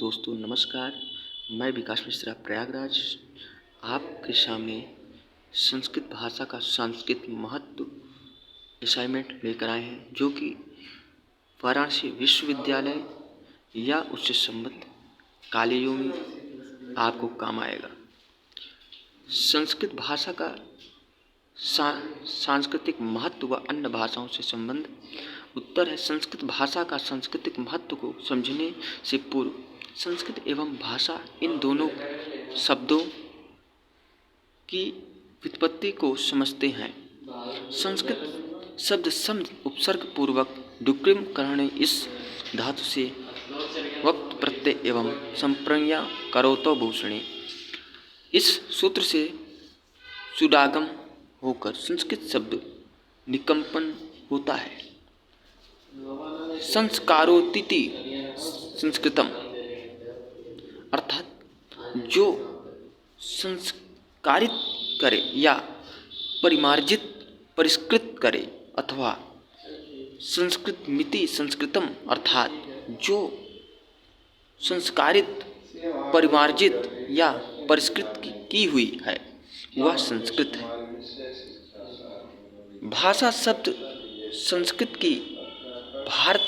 दोस्तों नमस्कार। मैं विकास मिश्रा प्रयागराज आपके सामने संस्कृत भाषा का सांस्कृतिक महत्व असाइनमेंट लेकर आए हैं, जो कि वाराणसी विश्वविद्यालय या उससे संबद्ध कॉलेजों में आपको काम आएगा। संस्कृत भाषा का सांस्कृतिक महत्व व अन्य भाषाओं से संबंध। उत्तर है, संस्कृत भाषा का सांस्कृतिक महत्व को समझने से पूर्व संस्कृत एवं भाषा इन दोनों शब्दों की व्युत्पत्ति को समझते हैं। संस्कृत शब्द सम उपसर्ग पूर्वक डुक्रिम करणे इस धातु से वक्त प्रत्यय एवं संप्रज्ञा करोतो भूषणे इस सूत्र से सुडागम होकर संस्कृत शब्द निकंपन होता है। संस्कारोतिति संस्कृतम अर्थात जो संस्कारित करे या परिष्कृत करे, अथवा संस्कृत मिति संस्कृतम अर्थात जो संस्कारित परिमार्जित या परिष्कृत की हुई है वह संस्कृत है। भाषा शब्द संस्कृत की भारत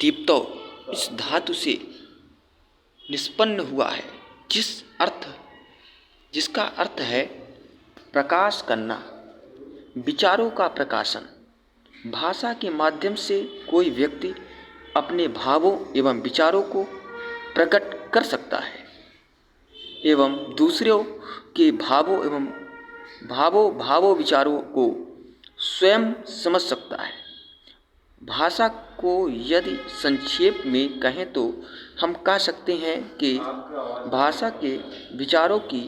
दीप्तो इस धातु से निष्पन्न हुआ है, जिसका अर्थ है प्रकाश करना, विचारों का प्रकाशन। भाषा के माध्यम से कोई व्यक्ति अपने भावों एवं विचारों को प्रकट कर सकता है एवं दूसरों के भावों विचारों को स्वयं समझ सकता है। भाषा को यदि संक्षेप में कहें तो हम कह सकते हैं कि भाषा के विचारों की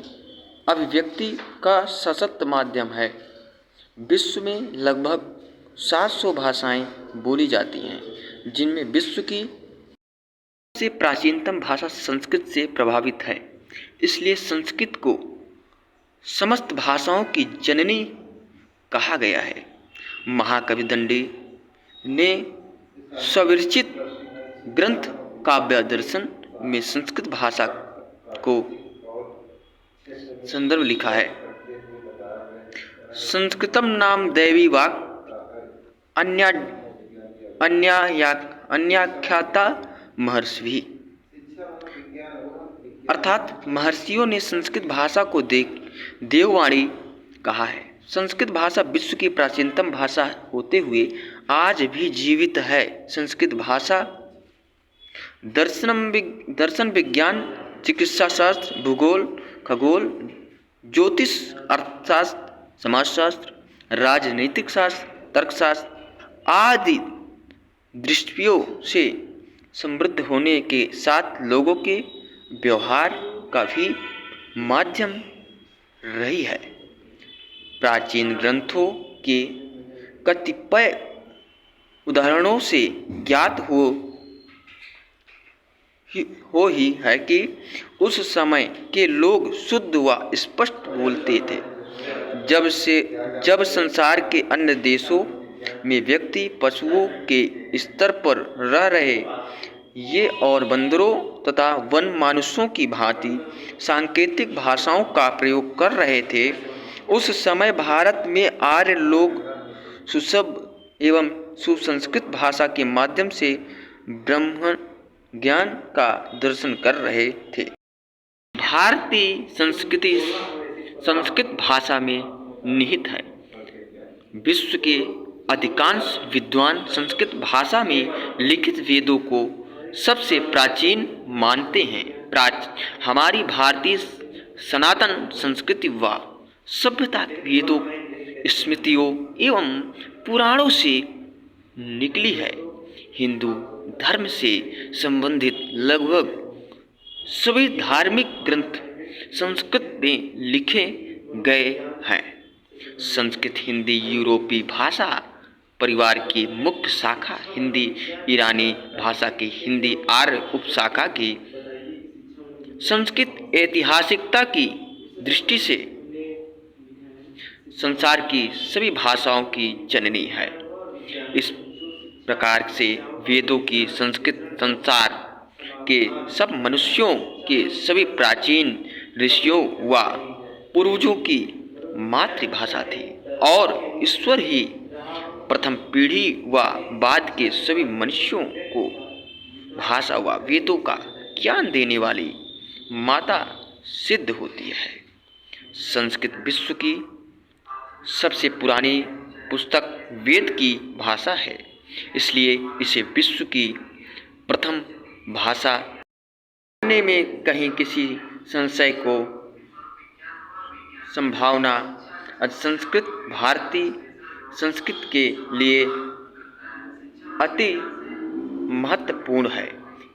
अभिव्यक्ति का सशक्त माध्यम है। विश्व में लगभग 700 भाषाएं बोली जाती हैं, जिनमें विश्व की सबसे प्राचीनतम भाषा संस्कृत से प्रभावित है। इसलिए संस्कृत को समस्त भाषाओं की जननी कहा गया है। महाकवि दंडी ने स्वविरचित ग्रंथ काव्य दर्शन में संस्कृत भाषा को संदर्भ लिखा है। संस्कृतम नाम दैवी वाक् अन्याख्याता महर्षि, अर्थात महर्षियों ने संस्कृत भाषा को देववाणी कहा है। संस्कृत भाषा विश्व की प्राचीनतम भाषा होते हुए आज भी जीवित है। संस्कृत भाषा दर्शन विज्ञान, चिकित्सा शास्त्र, भूगोल, खगोल, ज्योतिष, अर्थशास्त्र, समाजशास्त्र, राजनीतिक शास्त्र, तर्कशास्त्र आदि दृष्टियों से समृद्ध होने के साथ लोगों के व्यवहार का भी माध्यम रही है। प्राचीन ग्रंथों के कतिपय उदाहरणों से ज्ञात हो ही है कि उस समय के लोग शुद्ध व स्पष्ट बोलते थे। जब संसार के अन्य देशों में व्यक्ति पशुओं के स्तर पर रह रहे ये और बंदरों तथा वन मानुषों की भांति सांकेतिक भाषाओं का प्रयोग कर रहे थे, उस समय भारत में आर्य लोग सुशब्द एवं सुसंस्कृत भाषा के माध्यम से ब्रह्म ज्ञान का दर्शन कर रहे थे। भारतीय संस्कृति संस्कृत भाषा में निहित है। विश्व के अधिकांश विद्वान संस्कृत भाषा में लिखित वेदों को सबसे प्राचीन मानते हैं। हमारी भारतीय सनातन संस्कृति व सभ्यता वेदों, स्मृतियों एवं पुराणों से निकली है। हिंदू धर्म से संबंधित लगभग सभी धार्मिक ग्रंथ संस्कृत में लिखे गए हैं। संस्कृत हिंदी यूरोपीय भाषा परिवार की मुख्य शाखा हिंदी ईरानी भाषा की हिंदी आर्य उपशाखा की संस्कृत ऐतिहासिकता की दृष्टि से संसार की सभी भाषाओं की जननी है। इस प्रकार से वेदों की संस्कृत संसार के सब मनुष्यों के सभी प्राचीन ऋषियों व पूर्वजों की मातृभाषा थी और ईश्वर ही प्रथम पीढ़ी व बाद के सभी मनुष्यों को भाषा व वेदों का ज्ञान देने वाली माता सिद्ध होती है। संस्कृत विश्व की सबसे पुरानी पुस्तक वेद की भाषा है, इसलिए इसे विश्व की प्रथम भाषा मानने में कहीं किसी संशय को संभावना। संस्कृत भारतीय संस्कृत के लिए अति महत्वपूर्ण है,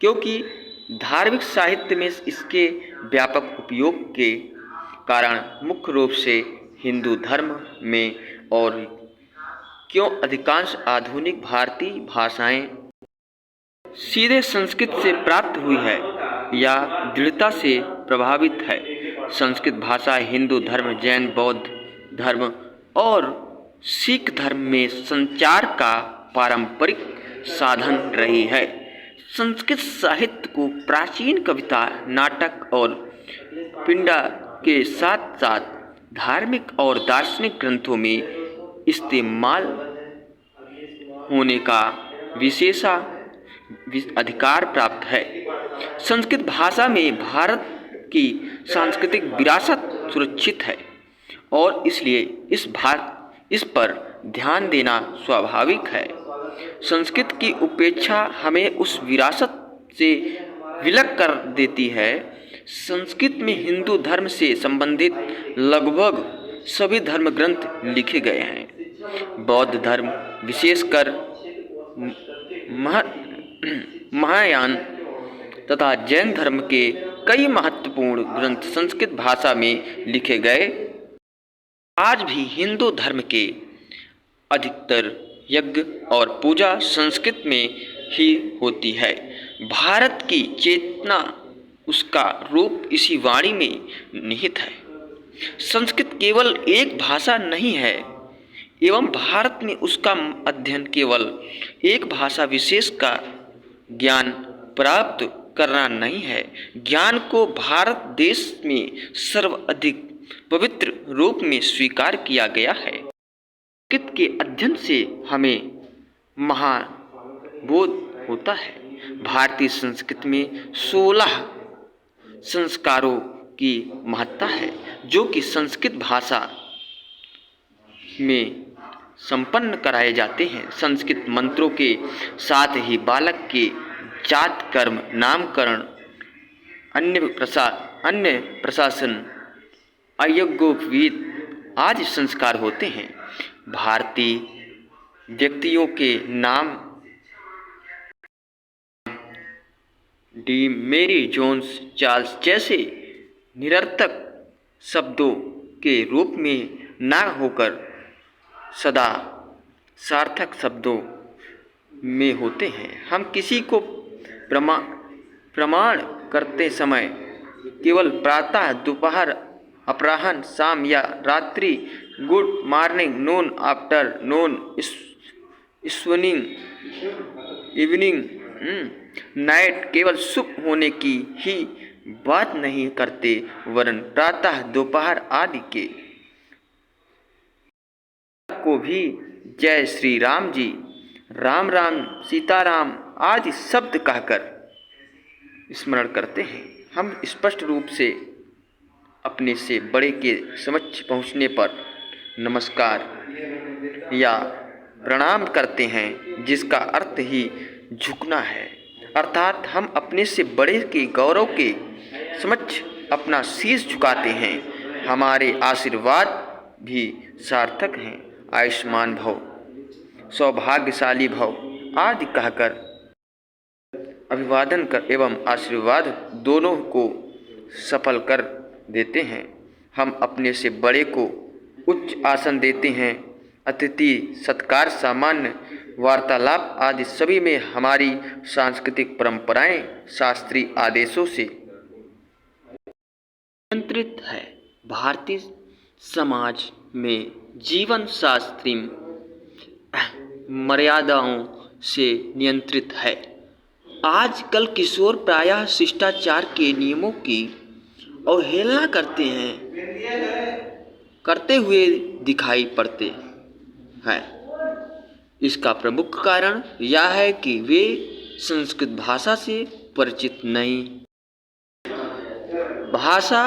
क्योंकि धार्मिक साहित्य में इसके व्यापक उपयोग के कारण मुख्य रूप से हिंदू धर्म में और क्यों अधिकांश आधुनिक भारतीय भाषाएं सीधे संस्कृत से प्राप्त हुई है या दृढ़ता से प्रभावित है। संस्कृत भाषा हिंदू धर्म, जैन, बौद्ध धर्म और सिख धर्म में संचार का पारंपरिक साधन रही है। संस्कृत साहित्य को प्राचीन कविता, नाटक और पिंडा के साथ साथ धार्मिक और दार्शनिक ग्रंथों में इस्तेमाल होने का विशेषा अधिकार प्राप्त है। संस्कृत भाषा में भारत की सांस्कृतिक विरासत सुरक्षित है और इसलिए इस पर ध्यान देना स्वाभाविक है। संस्कृत की उपेक्षा हमें उस विरासत से विलग कर देती है। संस्कृत में हिंदू धर्म से संबंधित लगभग सभी धर्म ग्रंथ लिखे गए हैं। बौद्ध धर्म, विशेषकर महायान तथा जैन धर्म के कई महत्वपूर्ण ग्रंथ संस्कृत भाषा में लिखे गए। आज भी हिंदू धर्म के अधिकतर यज्ञ और पूजा संस्कृत में ही होती है। भारत की चेतना, उसका रूप इसी वाणी में निहित है। संस्कृत केवल एक भाषा नहीं है एवं भारत में उसका अध्ययन केवल एक भाषा विशेष का ज्ञान प्राप्त करना नहीं है। ज्ञान को भारत देश में सर्वाधिक पवित्र रूप में स्वीकार किया गया है। संस्कृत के अध्ययन से हमें महाबोध होता है। भारतीय संस्कृति में 16 संस्कारों की महत्ता है, जो कि संस्कृत भाषा में संपन्न कराए जाते हैं। संस्कृत मंत्रों के साथ ही बालक के जात कर्म, नामकरण, अन्य प्रशासन, अयज्ञोपवीत आदि संस्कार होते हैं। भारतीय व्यक्तियों के नाम डी, मेरी, जोन्स, चार्ल्स जैसे निरर्थक शब्दों के रूप में न होकर सदा सार्थक शब्दों में होते हैं। हम किसी को प्रमाण करते समय केवल प्रातः, दोपहर, अपराह्न, शाम या रात्रि, गुड मॉर्निंग, नून, आफ्टरनून, इवनिंग, नाइट केवल शुभ होने की ही बात नहीं करते, वरन प्रातः, दोपहर आदि के को भी जय श्री राम जी, राम राम, सीताराम आदि शब्द कहकर स्मरण करते हैं। हम स्पष्ट रूप से अपने से बड़े के समक्ष पहुँचने पर नमस्कार या प्रणाम करते हैं, जिसका अर्थ ही झुकना है। अर्थात हम अपने से बड़े के गौरव के समक्ष अपना शीश झुकाते हैं। हमारे आशीर्वाद भी सार्थक हैं। आयुष्मान भव, सौभाग्यशाली भव आदि कहकर अभिवादन कर एवं आशीर्वाद दोनों को सफल कर देते हैं। हम अपने से बड़े को उच्च आसन देते हैं। अतिथि सत्कार, सामान्य वार्तालाप आदि सभी में हमारी सांस्कृतिक परंपराएं शास्त्रीय आदेशों से नियंत्रित है। भारतीय समाज में जीवन शास्त्रीय मर्यादाओं से नियंत्रित है। आजकल किशोर प्रायः शिष्टाचार के नियमों की अवहेलना करते हुए दिखाई पड़ते हैं। इसका प्रमुख कारण यह है कि वे संस्कृत भाषा से परिचित नहीं। भाषा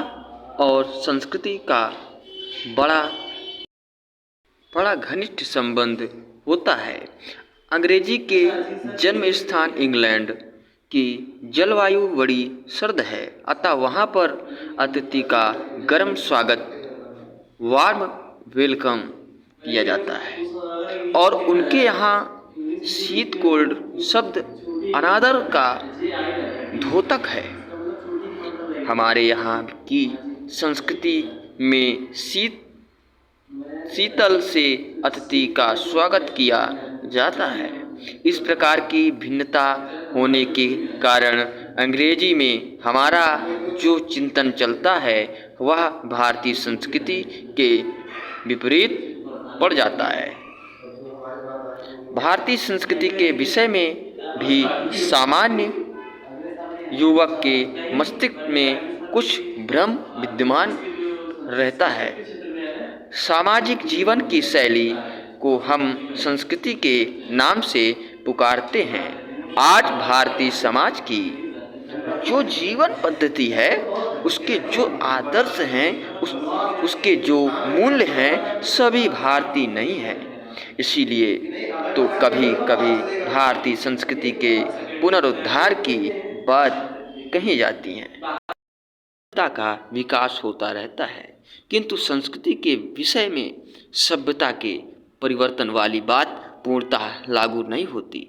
और संस्कृति का बड़ा घनिष्ठ संबंध होता है। अंग्रेजी के जन्म स्थान इंग्लैंड की जलवायु बड़ी सर्द है, अतः वहाँ पर अतिथि का गर्म स्वागत वार्म वेलकम किया जाता है और उनके यहाँ शीत कोल्ड शब्द अनादर का द्योतक है। हमारे यहाँ की संस्कृति में शीतल से अतिथि का स्वागत किया जाता है। इस प्रकार की भिन्नता होने के कारण अंग्रेजी में हमारा जो चिंतन चलता है वह भारतीय संस्कृति के विपरीत पड़ जाता है। भारतीय संस्कृति के विषय में भी सामान्य युवक के मस्तिष्क में कुछ भ्रम विद्यमान रहता है। सामाजिक जीवन की शैली को हम संस्कृति के नाम से पुकारते हैं। आज भारतीय समाज की जो जीवन पद्धति है, उसके जो आदर्श हैं, उसके जो मूल्य हैं, सभी भारतीय नहीं हैं। इसीलिए तो कभी कभी भारतीय संस्कृति के पुनरुद्धार की बात कही जाती है। सभ्यता का विकास होता रहता है, किंतु संस्कृति के विषय में सभ्यता के परिवर्तन वाली बात पूर्णतः लागू नहीं होती।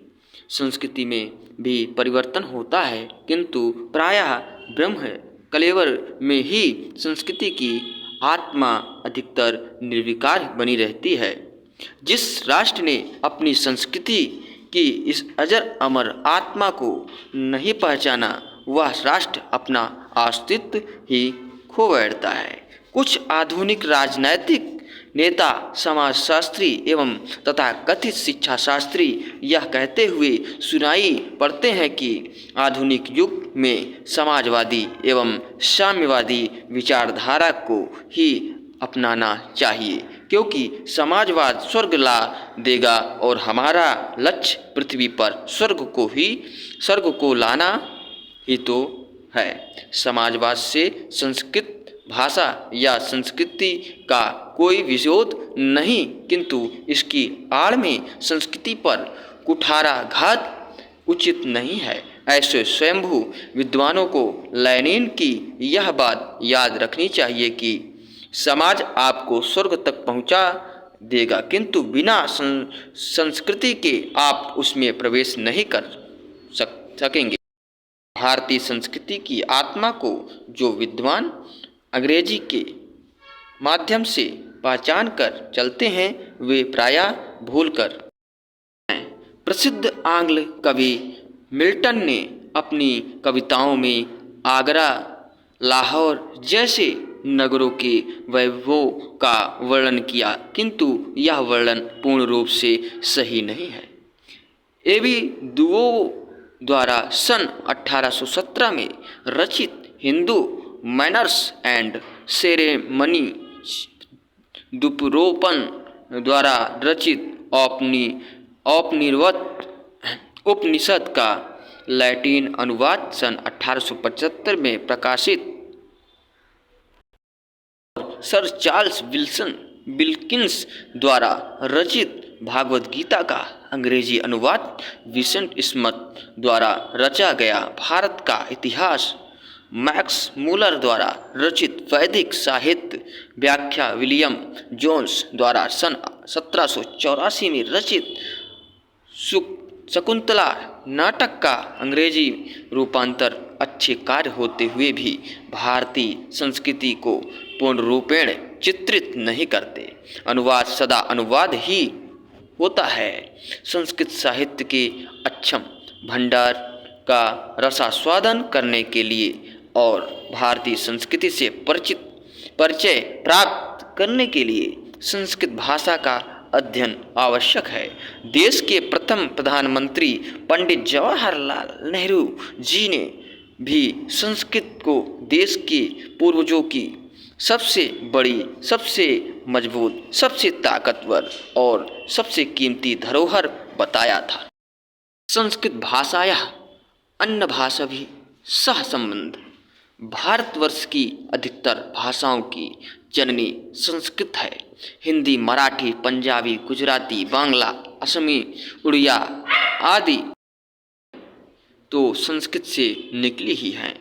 संस्कृति में भी परिवर्तन होता है, किंतु प्रायः ब्रह्म कलेवर में ही संस्कृति की आत्मा अधिकतर निर्विकार बनी रहती है। जिस राष्ट्र ने अपनी संस्कृति की इस अजर अमर आत्मा को नहीं पहचाना, वह राष्ट्र अपना अस्तित्व ही खो बैठता है। कुछ आधुनिक राजनैतिक नेता, समाजशास्त्री एवं तथा कथित शिक्षा शास्त्री यह कहते हुए सुनाई पड़ते हैं कि आधुनिक युग में समाजवादी एवं साम्यवादी विचारधारा को ही अपनाना चाहिए, क्योंकि समाजवाद स्वर्ग ला देगा और हमारा लक्ष्य पृथ्वी पर स्वर्ग को लाना ही तो है। समाजवाद से संस्कृत भाषा या संस्कृति का कोई विरोध नहीं, किंतु इसकी आड़ में संस्कृति पर कुठाराघात उचित नहीं है। ऐसे स्वयंभू विद्वानों को लेनिन की यह बात याद रखनी चाहिए कि समाज आपको स्वर्ग तक पहुंचा देगा, किंतु बिना संस्कृति के आप उसमें प्रवेश नहीं कर सकेंगे। भारतीय संस्कृति की आत्मा को जो विद्वान अंग्रेजी के माध्यम से पहचान कर चलते हैं, वे प्रायः भूलकर हैं। प्रसिद्ध आंग्ल कवि मिल्टन ने अपनी कविताओं में आगरा, लाहौर जैसे नगरों के वैभवों का वर्णन किया, किंतु यह वर्णन पूर्ण रूप से सही नहीं है। एबी दुओ द्वारा सन 1817 में रचित हिंदू मैनर्स एंड सेरेमनी, दुपरोपन द्वारा रचित उपनिषद का लैटिन अनुवाद सन 1875 में प्रकाशित सर चार्ल्स विल्किंस द्वारा रचित भागवत गीता का अंग्रेजी अनुवाद विंसेंट स्मिथ द्वारा रचा गया भारत का इतिहास, मैक्स मूलर द्वारा रचित वैदिक साहित्य व्याख्या विलियम जोन्स द्वारा सन 1784 में रचित शकुंतला नाटक का अंग्रेजी रूपांतर अच्छे कार्य होते हुए भी भारतीय संस्कृति को पूर्ण रूपेण चित्रित नहीं करते। अनुवाद सदा अनुवाद ही होता है। संस्कृत साहित्य के अक्षम भंडार का रसास्वादन करने के लिए और भारतीय संस्कृति से परिचय प्राप्त करने के लिए संस्कृत भाषा का अध्ययन आवश्यक है। देश के प्रथम प्रधानमंत्री पंडित जवाहरलाल नेहरू जी ने भी संस्कृत को देश के पूर्वजों की सबसे बड़ी, सबसे मजबूत, सबसे ताकतवर और सबसे कीमती धरोहर बताया था। संस्कृत भाषाया अन्य भाषा भी सह संबंध। भारतवर्ष की अधिकतर भाषाओं की जननी संस्कृत है। हिंदी, मराठी, पंजाबी, गुजराती, बांग्ला, असमी, उड़िया आदि तो संस्कृत से निकली ही हैं।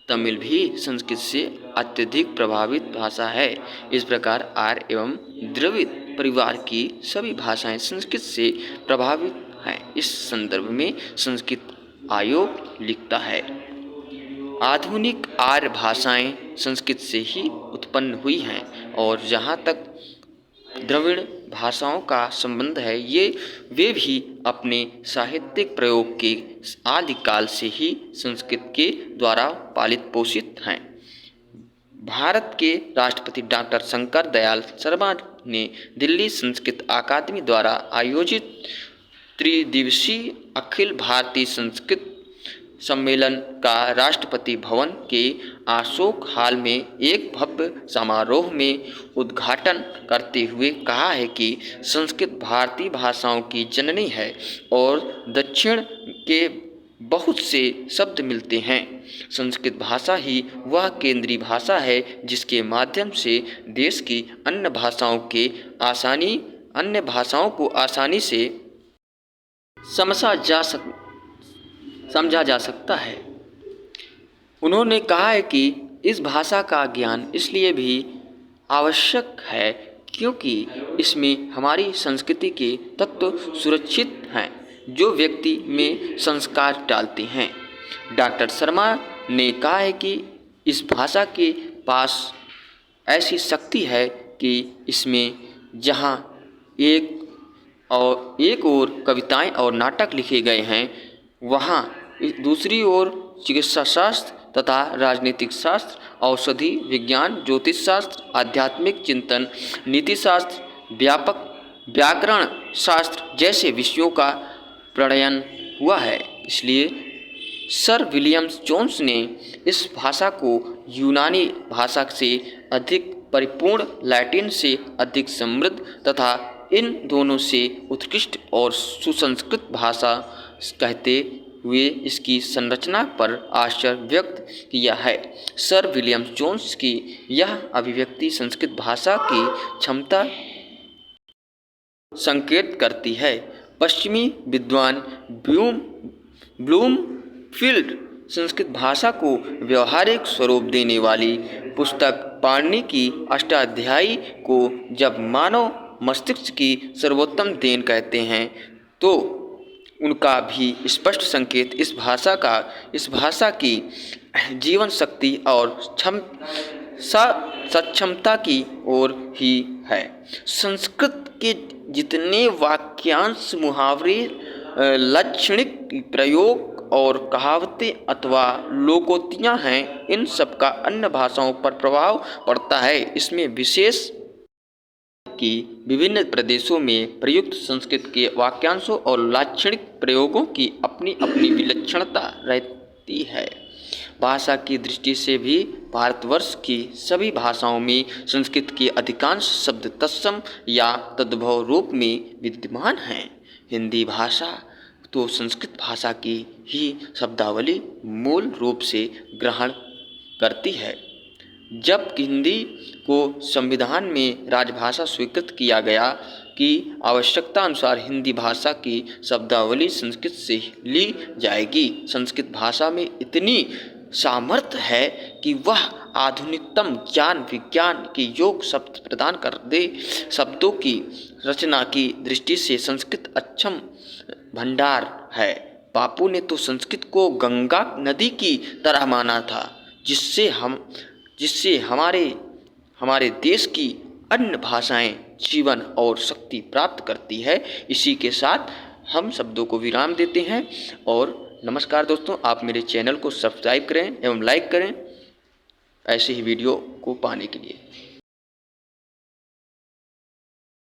तमिल भी संस्कृत से अत्यधिक प्रभावित भाषा है। इस प्रकार आर्य एवं द्रविड़ परिवार की सभी भाषाएं संस्कृत से प्रभावित हैं। इस संदर्भ में संस्कृत आयोग लिखता है, आधुनिक आर्य भाषाएं संस्कृत से ही उत्पन्न हुई हैं और जहाँ तक द्रविड़ भाषाओं का संबंध है, वे भी अपने साहित्यिक प्रयोग के आदिकाल से ही संस्कृत के द्वारा पालित पोषित हैं। भारत के राष्ट्रपति डॉक्टर शंकर दयाल शर्मा ने दिल्ली संस्कृत अकादमी द्वारा आयोजित त्रिदिवसीय अखिल भारतीय संस्कृत सम्मेलन का राष्ट्रपति भवन के अशोक हॉल में एक भव्य समारोह में उद्घाटन करते हुए कहा है कि संस्कृत भारतीय भाषाओं की जननी है और दक्षिण के बहुत से शब्द मिलते हैं। संस्कृत भाषा ही वह केंद्रीय भाषा है जिसके माध्यम से देश की अन्य भाषाओं को आसानी से समझा जा सकता है। उन्होंने कहा है कि इस भाषा का ज्ञान इसलिए भी आवश्यक है क्योंकि इसमें हमारी संस्कृति के तत्व सुरक्षित हैं जो व्यक्ति में संस्कार डालते हैं। डॉक्टर शर्मा ने कहा है कि इस भाषा के पास ऐसी शक्ति है कि इसमें जहाँ एक ओर कविताएं और नाटक लिखे गए हैं, वहाँ दूसरी ओर चिकित्सा शास्त्र तथा राजनीतिक शास्त्र, औषधि विज्ञान, ज्योतिष शास्त्र, आध्यात्मिक चिंतन, नीति शास्त्र, व्याकरण शास्त्र जैसे विषयों का प्रणयन हुआ है। इसलिए सर विलियम जोन्स ने इस भाषा को यूनानी भाषा से अधिक परिपूर्ण, लैटिन से अधिक समृद्ध तथा इन दोनों से उत्कृष्ट और सुसंस्कृत भाषा कहते हुए इसकी संरचना पर आश्चर्य व्यक्त किया है। सर विलियम जोन्स की यह अभिव्यक्ति संस्कृत भाषा की क्षमता संकेत करती है। पश्चिमी विद्वान ब्लूमफील्ड संस्कृत भाषा को व्यवहारिक स्वरूप देने वाली पुस्तक पाणिनि की अष्टाध्यायी को जब मानव मस्तिष्क की सर्वोत्तम देन कहते हैं तो उनका भी स्पष्ट संकेत इस भाषा की जीवन शक्ति और सक्षमता की ओर ही है। संस्कृत के जितने वाक्यांश, मुहावरे, लाक्षणिक प्रयोग और कहावतें अथवा लोकोक्तियाँ हैं, इन सब का अन्य भाषाओं पर प्रभाव पड़ता है। इसमें विशेष कि विभिन्न प्रदेशों में प्रयुक्त संस्कृत के वाक्यांशों और लाक्षणिक प्रयोगों की अपनी अपनी विलक्षणता रहती है। भाषा की दृष्टि से भी भारतवर्ष की सभी भाषाओं में संस्कृत के अधिकांश शब्द तत्सम या तद्भव रूप में विद्यमान हैं। हिंदी भाषा तो संस्कृत भाषा की ही शब्दावली मूल रूप से ग्रहण करती है। जब हिंदी को संविधान में राजभाषा स्वीकृत किया गया कि आवश्यकता अनुसार हिंदी भाषा की शब्दावली संस्कृत से ली जाएगी। संस्कृत भाषा में इतनी सामर्थ्य है कि वह आधुनिकतम ज्ञान विज्ञान के योग शब्द प्रदान कर दे। शब्दों की रचना की दृष्टि से संस्कृत अक्षम भंडार है। बापू ने तो संस्कृत को गंगा नदी की तरह माना था, जिससे हमारे देश की अन्य भाषाएं जीवन और शक्ति प्राप्त करती है। इसी के साथ हम शब्दों को विराम देते हैं और नमस्कार दोस्तों, आप मेरे चैनल को सब्सक्राइब करें एवं लाइक करें ऐसे ही वीडियो को पाने के लिए।